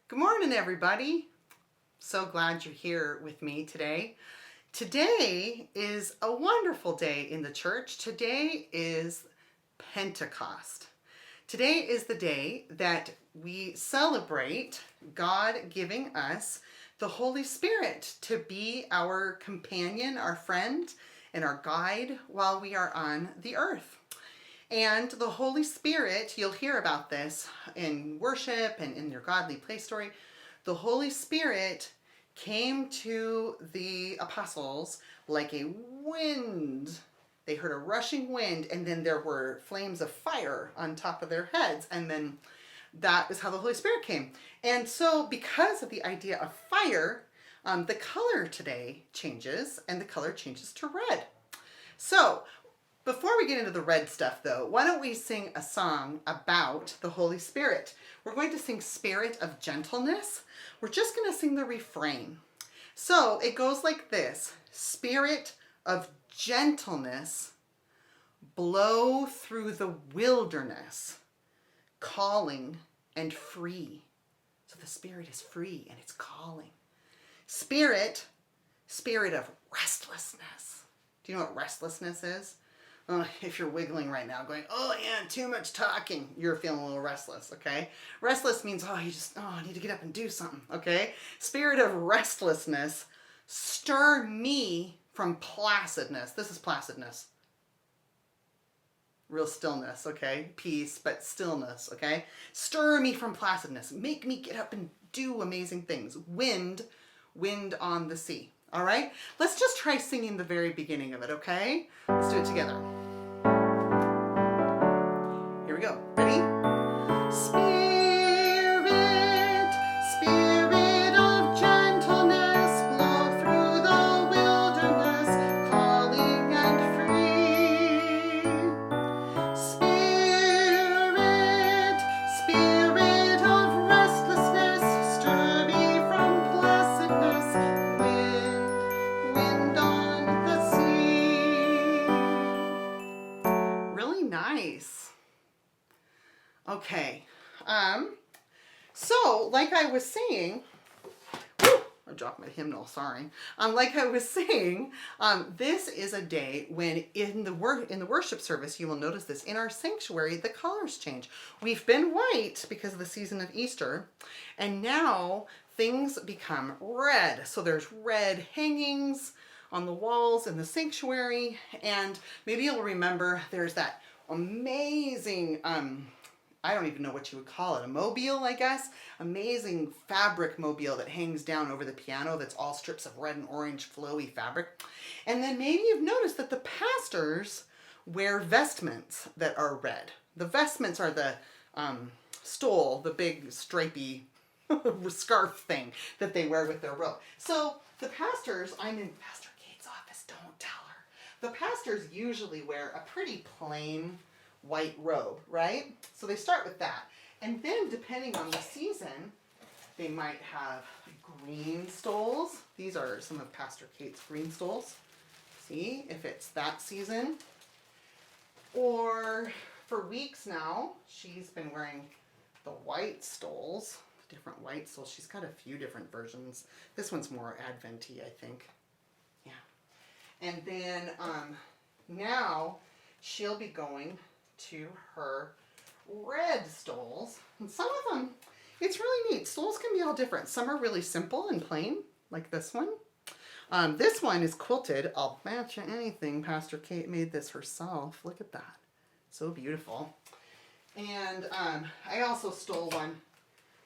Good morning, everybody. So glad you're here with me today. Today is a wonderful day in the church. Today is Pentecost. Today is the day that we celebrate God giving us the Holy Spirit to be our companion, our friend, and our guide while we are on the earth. And the Holy Spirit, you'll hear about this in worship and in your godly place story. The Holy Spirit came to the apostles like a wind. They heard a rushing wind, and then there were flames of fire on top of their heads. And then that is how the Holy Spirit came. And so because of the idea of fire, the color today changes, and the color changes to red. So before we get into the red stuff, though, why don't we sing a song about the Holy Spirit? We're going to sing Spirit of Gentleness. We're just going to sing the refrain. So it goes like this: Spirit of gentleness, blow through the wilderness, calling and free. So the Spirit is free and it's calling. Spirit of restlessness. Do you know what restlessness is? If you're wiggling right now going, oh yeah, too much talking, you're feeling a little restless, okay? Restless means, I need to get up and do something, okay? Spirit of restlessness, stir me from placidness. This is placidness. Real stillness, okay? Peace, but stillness, okay? Stir me from placidness. Make me get up and do amazing things. Wind on the sea. All right, let's just try singing the very beginning of it, okay? Let's do it together. Here we go. Ready? Spirit of gentleness, blow through the wilderness, calling and free. Spirit of restlessness, stir me from placidness. Wind on the sea. Really nice. Okay. So like I was saying, I dropped my hymnal, sorry. Like I was saying, this is a day when in the worship service, you will notice this, in our sanctuary, the colors change. We've been white because of the season of Easter, and now things become red. So there's red hangings on the walls in the sanctuary, and maybe you'll remember there's that amazing, I don't even know what you would call it, a mobile, I guess. Amazing fabric mobile that hangs down over the piano that's all strips of red and orange flowy fabric. And then maybe you've noticed that the pastors wear vestments that are red. The vestments are the stole, the big stripy scarf thing that they wear with their robe. So the pastors, I'm in Pastor Kate's office, don't tell her. The pastors usually wear a pretty plain white robe, right? So they start with that. And then depending on the season, they might have green stoles. These are some of Pastor Kate's green stoles. See, if it's that season. Or for weeks now, she's been wearing the white stoles, different white stoles. She's got a few different versions. This one's more Advent-y, I think. Yeah. And then now she'll be going to her red stoles. And some of them, it's really neat. Stoles can be all different. Some are really simple and plain, like this one. This one is quilted. I'll bet you anything Pastor Kate made this herself. Look at that. So beautiful. And I also stole one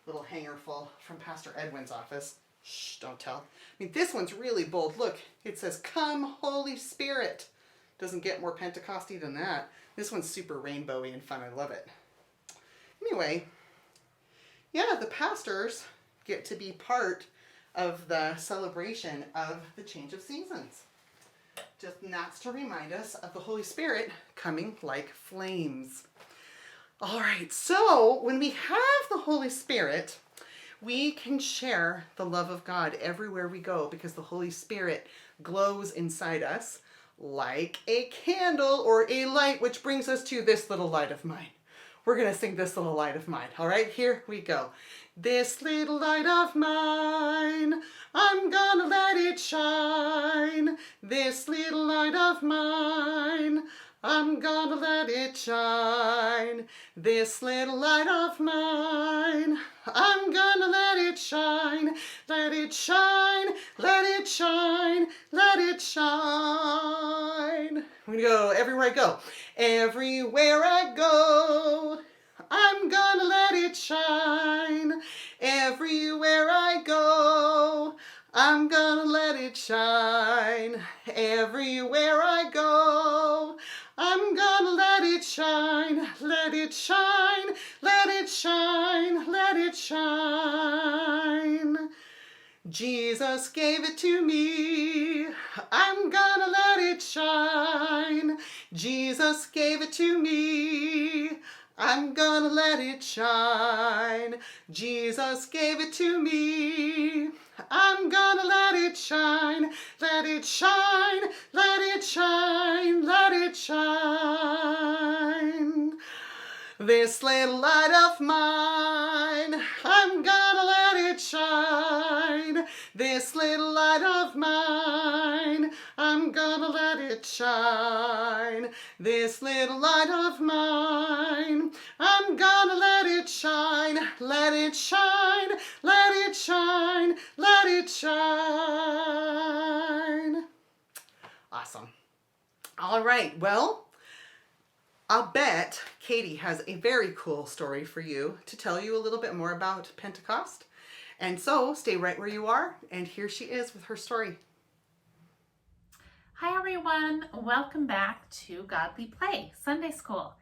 little hanger full from Pastor Edwin's office. Shh, don't tell. I mean, this one's really bold. Look, it says, "Come, Holy Spirit." Doesn't get more Pentecosty than that. This one's super rainbowy and fun. I love it. Anyway, yeah, the pastors get to be part of the celebration of the change of seasons. And that's to remind us of the Holy Spirit coming like flames. All right, so when we have the Holy Spirit, we can share the love of God everywhere we go because the Holy Spirit glows inside us like a candle or a light, which brings us to this little light of mine. We're going to sing This Little Light of Mine. All right, here we go. This little light of mine, I'm gonna let it shine. This little light of mine, I'm gonna let it shine. This little light of mine, I'm gonna let it shine. Let it shine, let it shine, let it shine. I'm gonna go everywhere I go. Everywhere I go, I'm gonna let it shine. Everywhere I go, I'm gonna let it shine. Everywhere I go, I'm gonna let it shine. Let it shine, let it shine, let it shine. Jesus gave it to me. I'm gonna let it shine. Jesus gave it to me. I'm gonna let it shine. Jesus gave it to me. I'm gonna let it shine. Let it shine, let it shine, let it shine. This little light of mine, I'm gonna let it shine. This little light of mine, I'm gonna let it shine. This little light of mine, I'm gonna let it shine. Let it shine, let it shine, let it shine. Awesome. All right, well, I'll bet Katie has a very cool story for you to tell you a little bit more about Pentecost. And so stay right where you are, and here she is with her story. Hi everyone, welcome back to Godly Play Sunday School.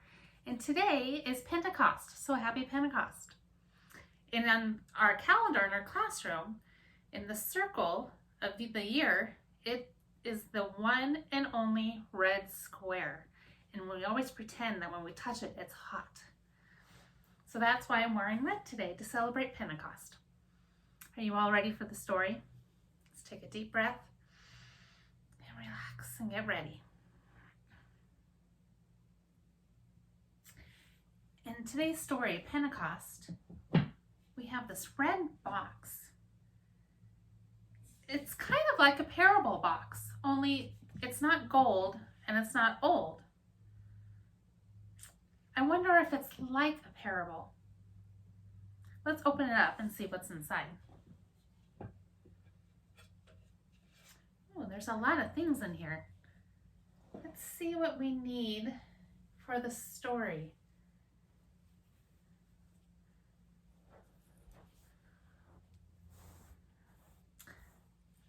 And today is Pentecost, so happy Pentecost. And on our calendar in our classroom, in the circle of the year, it is the one and only red square. And we always pretend that when we touch it, it's hot. So that's why I'm wearing red today to celebrate Pentecost. Are you all ready for the story? Let's take a deep breath and relax and get ready. In today's story, Pentecost, we have this red box. It's kind of like a parable box, only it's not gold and it's not old. I wonder if it's like a parable. Let's open it up and see what's inside. Oh, there's a lot of things in here. Let's see what we need for the story.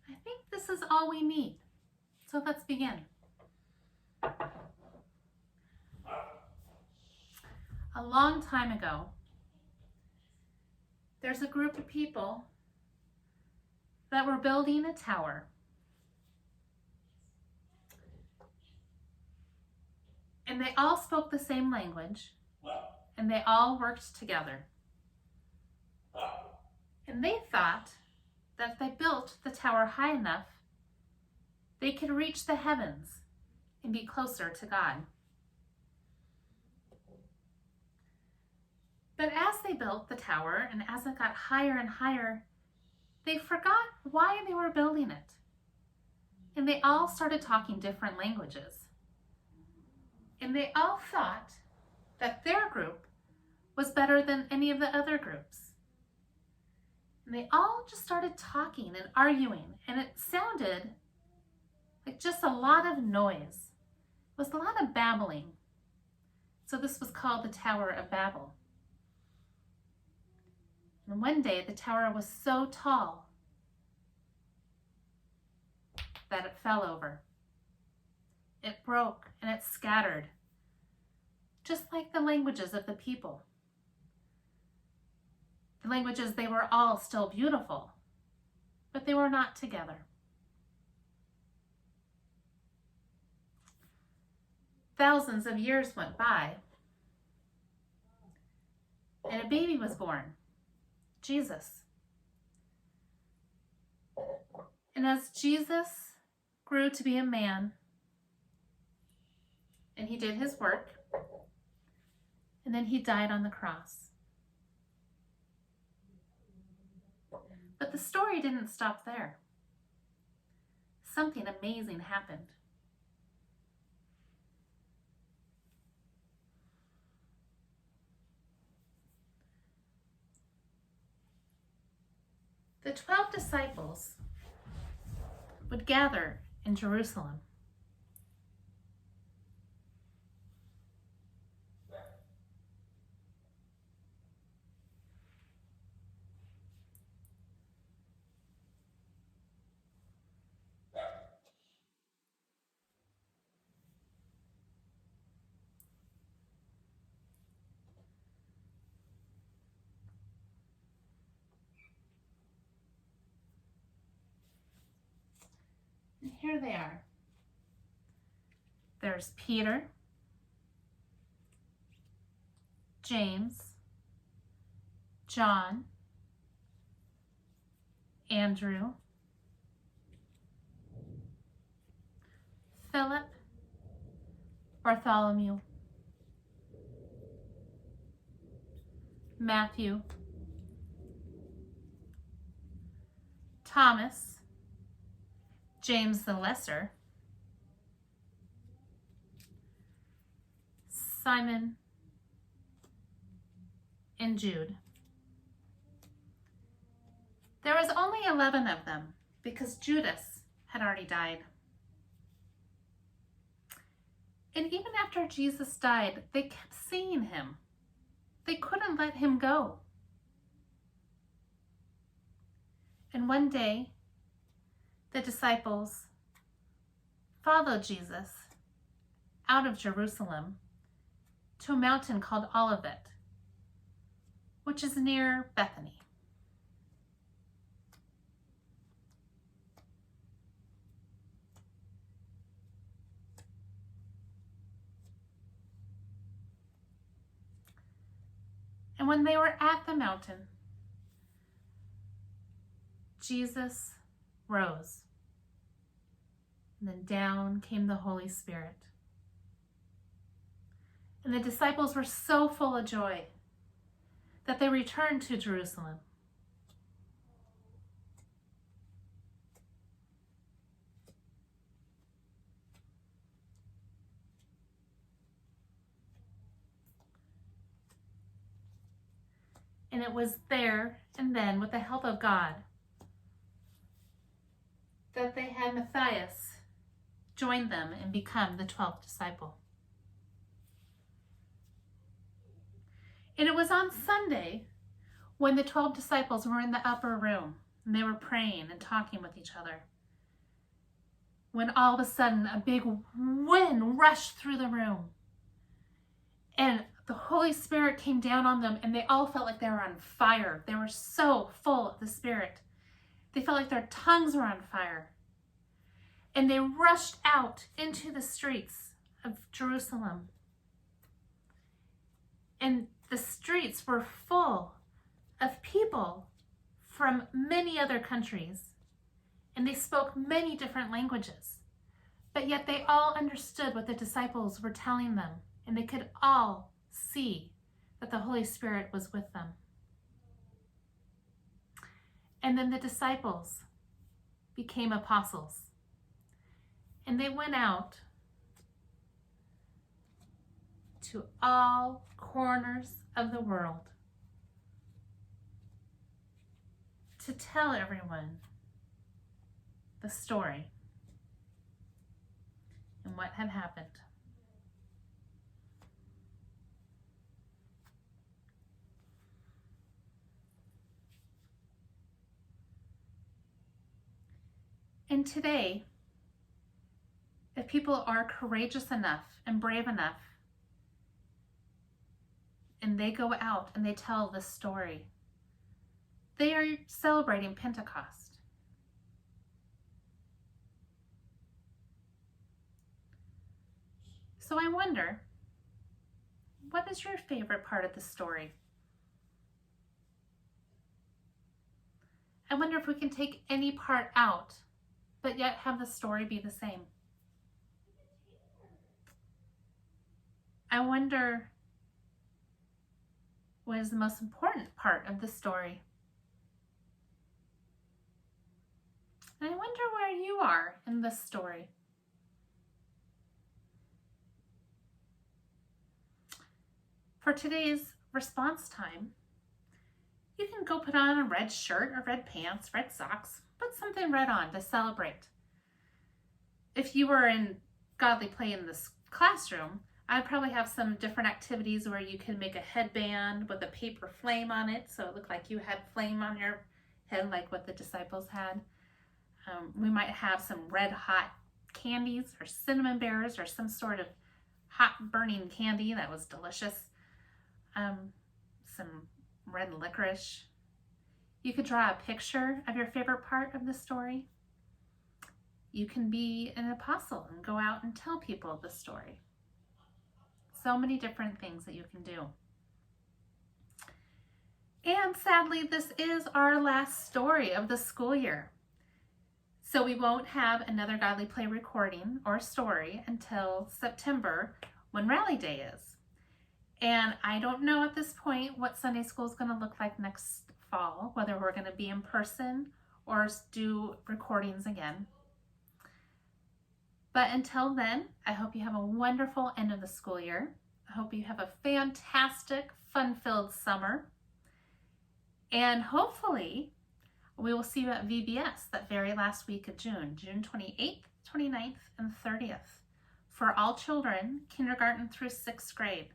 I think this is all we need. So let's begin. A long time ago, there's a group of people that were building a tower. And they all spoke the same language, and they all worked together. And they thought that if they built the tower high enough, they could reach the heavens and be closer to God. But as they built the tower and as it got higher and higher, they forgot why they were building it. And they all started talking different languages. And they all thought that their group was better than any of the other groups. And they all just started talking and arguing, and it sounded like just a lot of noise. It was a lot of babbling. So this was called the Tower of Babel. And one day the tower was so tall that it fell over. It broke and it scattered, just like the languages of the people. The languages, they were all still beautiful, but they were not together. Thousands of years went by, and a baby was born, Jesus. And as Jesus grew to be a man, and he did his work, and then he died on the cross. But the story didn't stop there. Something amazing happened. The 12 disciples would gather in Jerusalem. And here they are. There's Peter, James, John, Andrew, Philip, Bartholomew, Matthew, Thomas, James the Lesser, Simon, and Jude. There was only 11 of them because Judas had already died. And even after Jesus died, they kept seeing him. They couldn't let him go. And one day, the disciples followed Jesus out of Jerusalem to a mountain called Olivet, which is near Bethany. And when they were at the mountain, Jesus rose. And then down came the Holy Spirit. And the disciples were so full of joy that they returned to Jerusalem. And it was there and then, with the help of God, that they had Matthias join them and become the 12th disciple. And it was on Sunday when the 12 disciples were in the upper room and they were praying and talking with each other, when all of a sudden a big wind rushed through the room and the Holy Spirit came down on them, and they all felt like they were on fire. They were so full of the Spirit. They felt like their tongues were on fire. And they rushed out into the streets of Jerusalem. And the streets were full of people from many other countries. And they spoke many different languages. But yet they all understood what the disciples were telling them. And they could all see that the Holy Spirit was with them. And then the disciples became apostles. And they went out to all corners of the world to tell everyone the story and what had happened. And today, if people are courageous enough and brave enough, and they go out and they tell this story, they are celebrating Pentecost. So I wonder, what is your favorite part of the story? I wonder if we can take any part out, but yet have the story be the same. I wonder What is the most important part of the story? And I wonder where you are in this story. For today's response time, you can go put on a red shirt or red pants, red socks, put something red on to celebrate. If you were in Godly Play in this classroom, I'd probably have some different activities where you can make a headband with a paper flame on it, so it looked like you had flame on your head like what the disciples had. We might have some red hot candies or cinnamon bears or some sort of hot burning candy that was delicious. Some red licorice. You could draw a picture of your favorite part of the story. You can be an apostle and go out and tell people the story. So many different things that you can do. And sadly, this is our last story of the school year. So we won't have another Godly Play recording or story until September when Rally Day is. And I don't know at this point what Sunday school is going to look like next fall, whether we're going to be in person or do recordings again. But until then, I hope you have a wonderful end of the school year. I hope you have a fantastic, fun-filled summer. And hopefully, we will see you at VBS that very last week of June, June 28th, 29th, and 30th. For all children, kindergarten through 6th grade.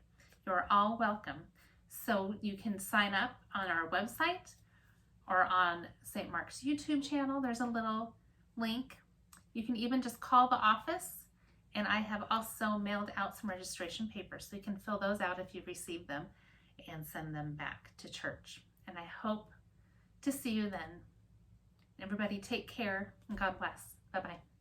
You're all welcome. So you can sign up on our website or on St. Mark's YouTube channel. There's a little link. You can even just call the office, and I have also mailed out some registration papers, so you can fill those out if you receive them and send them back to church. And I hope to see you then. Everybody take care and God bless. Bye-bye.